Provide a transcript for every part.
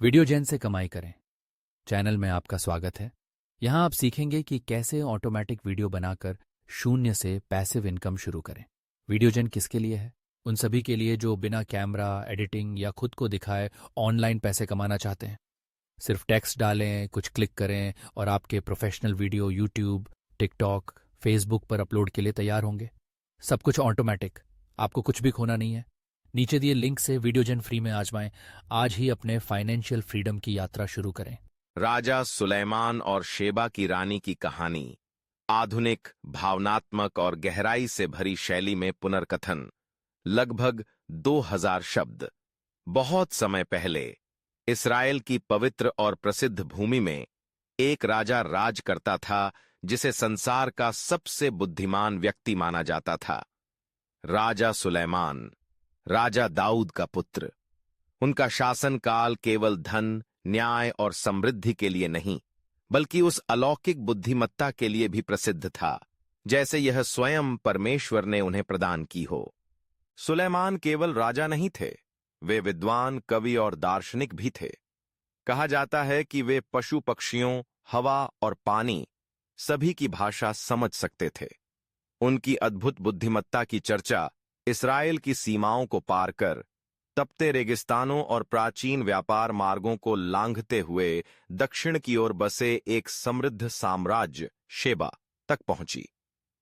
Video जेन से कमाई करें चैनल में आपका स्वागत है। यहाँ आप सीखेंगे कि कैसे ऑटोमेटिक वीडियो बनाकर शून्य से पैसिव इनकम शुरू करें। वीडियो जेन किसके लिए है? उन सभी के लिए जो बिना कैमरा, एडिटिंग या खुद को दिखाए ऑनलाइन पैसे कमाना चाहते हैं। सिर्फ टेक्स्ट डालें, कुछ क्लिक करें और आपके professional video YouTube, TikTok, Facebook पर अपलोड के लिए तैयार होंगे। सब कुछ ऑटोमेटिक, आपको कुछ भी खोना नहीं है। नीचे दिए लिंक से वीडियो जेन फ्री में आजमाएं। आज ही अपने फाइनेंशियल फ्रीडम की यात्रा शुरू करें। राजा सुलेमान और शेबा की रानी की कहानी आधुनिक, भावनात्मक और गहराई से भरी शैली में पुनर्कथन। लगभग 2000 शब्द। बहुत समय पहले इस्राएल की पवित्र और प्रसिद्ध भूमि में एक राजा राज करता था जिसे संसार का सबसे बुद्धिमान व्यक्ति माना जाता था। राजा सुलेमान, राजा दाऊद का पुत्र। उनका शासनकाल केवल धन, न्याय और समृद्धि के लिए नहीं, बल्कि उस अलौकिक बुद्धिमत्ता के लिए भी प्रसिद्ध था जैसे यह स्वयं परमेश्वर ने उन्हें प्रदान की हो। सुलेमान केवल राजा नहीं थे, वे विद्वान, कवि और दार्शनिक भी थे। कहा जाता है कि वे पशु पक्षियों, हवा और पानी सभी की भाषा समझ सकते थे। उनकी अद्भुत बुद्धिमत्ता की चर्चा इस्राएल की सीमाओं को पार कर तपते रेगिस्तानों और प्राचीन व्यापार मार्गों को लांघते हुए दक्षिण की ओर बसे एक समृद्ध साम्राज्य शेबा तक पहुंची।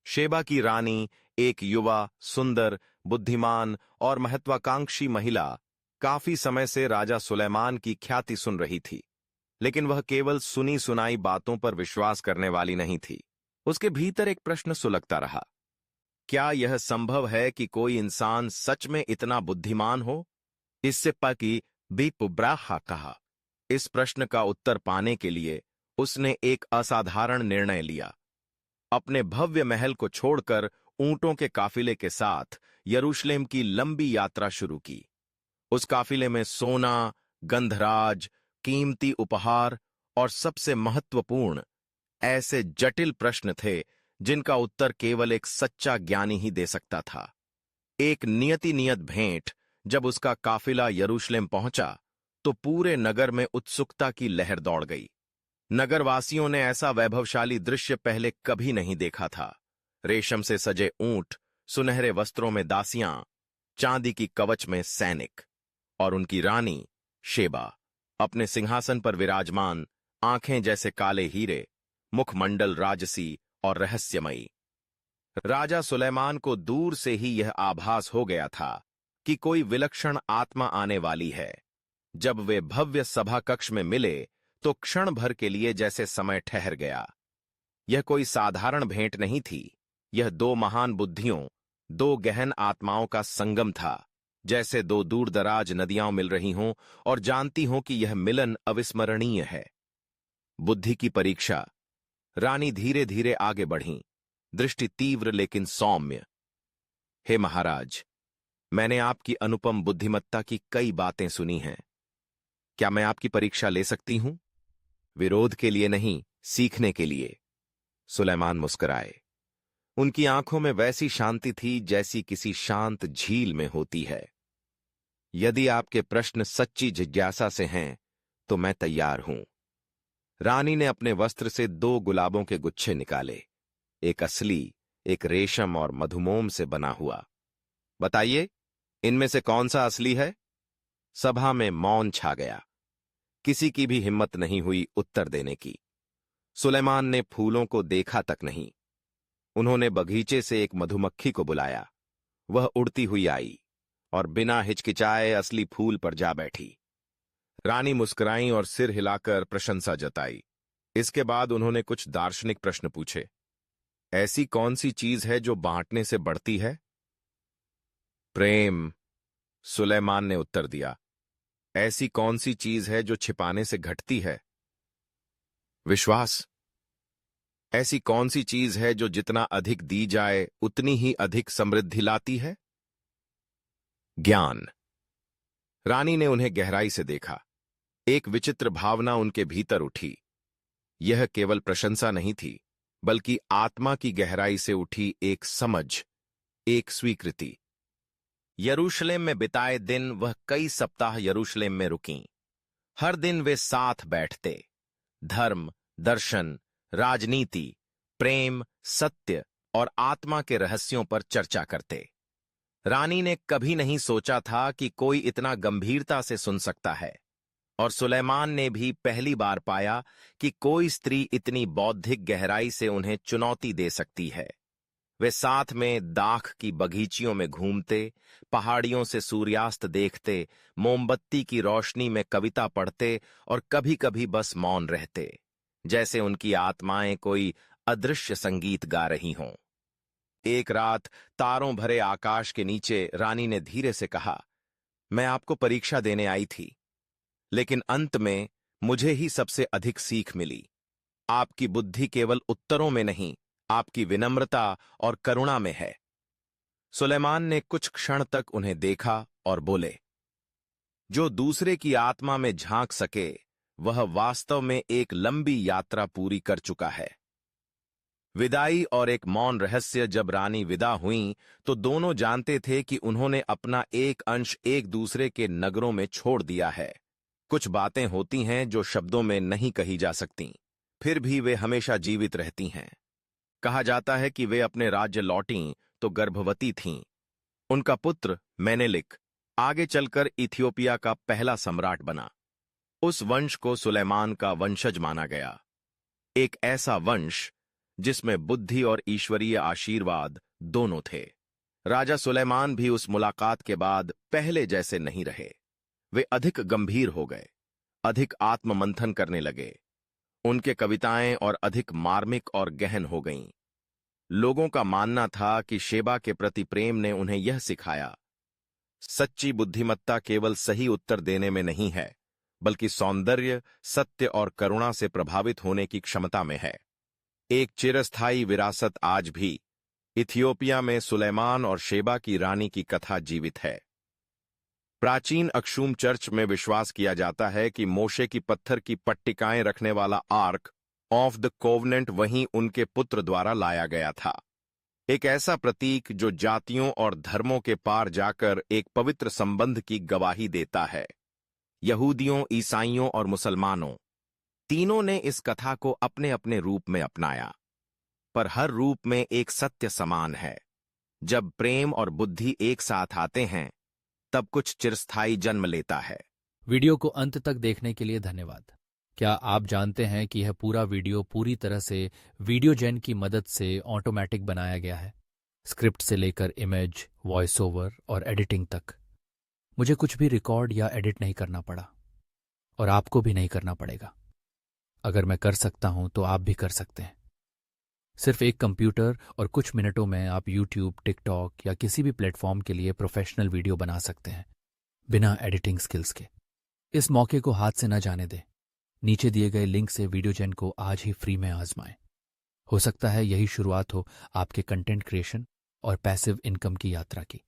शेबा की रानी, एक युवा, सुंदर, बुद्धिमान और महत्वाकांक्षी महिला, काफी समय से राजा सुलेमान की ख्याति सुन रही थी। लेकिन वह केवल सुनी सुनाई बातों पर विश्वास करने वाली नहीं थी। उसके भीतर एक प्रश्न सुलगता रहा। क्या यह संभव है कि कोई इंसान सच में इतना बुद्धिमान हो? इससे पकी बीपुब्राहा कहा। इस प्रश्न का उत्तर पाने के लिए उसने एक असाधारण निर्णय लिया। अपने भव्य महल को छोड़कर ऊंटों के काफिले के साथ यरूशलेम की लंबी यात्रा शुरू की। उस काफिले में सोना, गंधराज, कीमती उपहार और सबसे महत्वपूर्ण ऐसे जटिल प्रश्न थे जिनका उत्तर केवल एक सच्चा ज्ञानी ही दे सकता था। एक नियत भेंट जब उसका काफिला यरूशलेम पहुंचा तो पूरे नगर में उत्सुकता की लहर दौड़ गई। नगरवासियों ने ऐसा वैभवशाली दृश्य पहले कभी नहीं देखा था। रेशम से सजे ऊंट, सुनहरे वस्त्रों में दासियां, चांदी की कवच में सैनिक, और उनकी रानी शेबा अपने सिंहासन पर विराजमान, आंखें जैसे काले हीरे, मुखमंडल राजसी और रहस्यमयी। राजा सुलेमान को दूर से ही यह आभास हो गया था कि कोई विलक्षण आत्मा आने वाली है। जब वे भव्य सभा कक्ष में मिले तो क्षण भर के लिए जैसे समय ठहर गया। यह कोई साधारण भेंट नहीं थी, यह दो महान बुद्धियों, दो गहन आत्माओं का संगम था। जैसे दो दूर दराज नदियां मिल रही हों और जानती हों कि यह मिलन अविस्मरणीय है। बुद्धि की परीक्षा। रानी धीरे धीरे आगे बढ़ीं, दृष्टि तीव्र लेकिन सौम्य। हे महाराज, मैंने आपकी अनुपम बुद्धिमत्ता की कई बातें सुनी हैं। क्या मैं आपकी परीक्षा ले सकती हूं? विरोध के लिए नहीं, सीखने के लिए। सुलेमान मुस्कुराए। उनकी आंखों में वैसी शांति थी जैसी किसी शांत झील में होती है। यदि आपके प्रश्न सच्ची जिज्ञासा से हैं तो मैं तैयार हूं। रानी ने अपने वस्त्र से 2 गुलाबों के गुच्छे निकाले, एक असली, एक रेशम और मधुमोम से बना हुआ। बताइए, इनमें से कौन सा असली है? सभा में मौन छा गया। किसी की भी हिम्मत नहीं हुई उत्तर देने की। सुलेमान ने फूलों को देखा तक नहीं। उन्होंने बगीचे से एक मधुमक्खी को बुलाया। वह उड़ती हुई आई और बिना हिचकिचाए असली फूल पर जा बैठी। रानी मुस्कुराई और सिर हिलाकर प्रशंसा जताई। इसके बाद उन्होंने कुछ दार्शनिक प्रश्न पूछे। ऐसी कौन सी चीज है जो बांटने से बढ़ती है? प्रेम, सुलेमान ने उत्तर दिया। ऐसी कौन सी चीज है जो छिपाने से घटती है? विश्वास। ऐसी कौन सी चीज है जो जितना अधिक दी जाए उतनी ही अधिक समृद्धि लाती है? ज्ञान। रानी ने उन्हें गहराई से देखा। एक विचित्र भावना उनके भीतर उठी। यह केवल प्रशंसा नहीं थी, बल्कि आत्मा की गहराई से उठी एक समझ, एक स्वीकृति। यरूशलेम में बिताए दिन वह कई सप्ताह यरूशलेम में रुकीं। हर दिन वे साथ बैठते, धर्म, दर्शन, राजनीति, प्रेम, सत्य और आत्मा के रहस्यों पर चर्चा करते। रानी ने कभी नहीं सोचा था कि कोई इतना गंभीरता से सुन सकता है, और सुलेमान ने भी पहली बार पाया कि कोई स्त्री इतनी बौद्धिक गहराई से उन्हें चुनौती दे सकती है। वे साथ में दाख की बगीचियों में घूमते, पहाड़ियों से सूर्यास्त देखते, मोमबत्ती की रोशनी में कविता पढ़ते और कभी-कभी बस मौन रहते, जैसे उनकी आत्माएं कोई अदृश्य संगीत गा रही हों। एक रात तारों भरे आकाश के नीचे रानी ने धीरे से कहा, मैं आपको परीक्षा देने आई थी, लेकिन अंत में मुझे ही सबसे अधिक सीख मिली। आपकी बुद्धि केवल उत्तरों में नहीं, आपकी विनम्रता और करुणा में है। सुलेमान ने कुछ क्षण तक उन्हें देखा और बोले, जो दूसरे की आत्मा में झांक सके वह वास्तव में एक लंबी यात्रा पूरी कर चुका है। विदाई और एक मौन रहस्य। जब रानी विदा हुईं तो दोनों जानते थे कि उन्होंने अपना एक अंश एक दूसरे के नगरों में छोड़ दिया है। कुछ बातें होती हैं जो शब्दों में नहीं कही जा सकती, फिर भी वे हमेशा जीवित रहती हैं। कहा जाता है कि वे अपने राज्य लौटीं तो गर्भवती थीं। उनका पुत्र मेनेलिक आगे चलकर इथियोपिया का पहला सम्राट बना। उस वंश को सुलेमान का वंशज माना गया, एक ऐसा वंश जिसमें बुद्धि और ईश्वरीय आशीर्वाद दोनों थे। राजा सुलेमान भी उस मुलाकात के बाद पहले जैसे नहीं रहे। वे अधिक गंभीर हो गए, अधिक आत्ममंथन करने लगे। उनके कविताएं और अधिक मार्मिक और गहन हो गईं। लोगों का मानना था कि शेबा के प्रति प्रेम ने उन्हें यह सिखाया, सच्ची बुद्धिमत्ता केवल सही उत्तर देने में नहीं है, बल्कि सौंदर्य, सत्य और करुणा से प्रभावित होने की क्षमता में है। एक चिरस्थायी विरासत आज भी इथियोपिया में सुलेमान और शेबा की रानी की कथा जीवित है। प्राचीन अक्षुम चर्च में विश्वास किया जाता है कि मोशे की पत्थर की पट्टिकाएं रखने वाला आर्क ऑफ द कोवेनेंट वहीं उनके पुत्र द्वारा लाया गया था। एक ऐसा प्रतीक जो जातियों और धर्मों के पार जाकर एक पवित्र संबंध की गवाही देता है। यहूदियों, ईसाइयों और मुसलमानों तीनों ने इस कथा को अपने अपने रूप में अपनाया, पर हर रूप में एक सत्य समान है। जब प्रेम और बुद्धि एक साथ आते हैं तब कुछ चिरस्थायी जन्म लेता है। वीडियो को अंत तक देखने के लिए धन्यवाद। क्या आप जानते हैं कि यह पूरा वीडियो पूरी तरह से वीडियोजेन की मदद से ऑटोमेटिक बनाया गया है, स्क्रिप्ट से लेकर इमेज, वॉइस ओवर और एडिटिंग तक। मुझे कुछ भी रिकॉर्ड या एडिट नहीं करना पड़ा, और आपको भी नहीं करना पड़ेगा। अगर मैं कर सकता हूं तो आप भी कर सकते हैं। सिर्फ एक कंप्यूटर और कुछ मिनटों में आप यूट्यूब, टिकटॉक या किसी भी प्लेटफॉर्म के लिए प्रोफेशनल वीडियो बना सकते हैं, बिना एडिटिंग स्किल्स के। इस मौके को हाथ से न जाने दें। नीचे दिए गए लिंक से वीडियोजेन को आज ही फ्री में आजमाएं। हो सकता है यही शुरुआत हो आपके कंटेंट क्रिएशन और पैसिव इनकम की यात्रा की।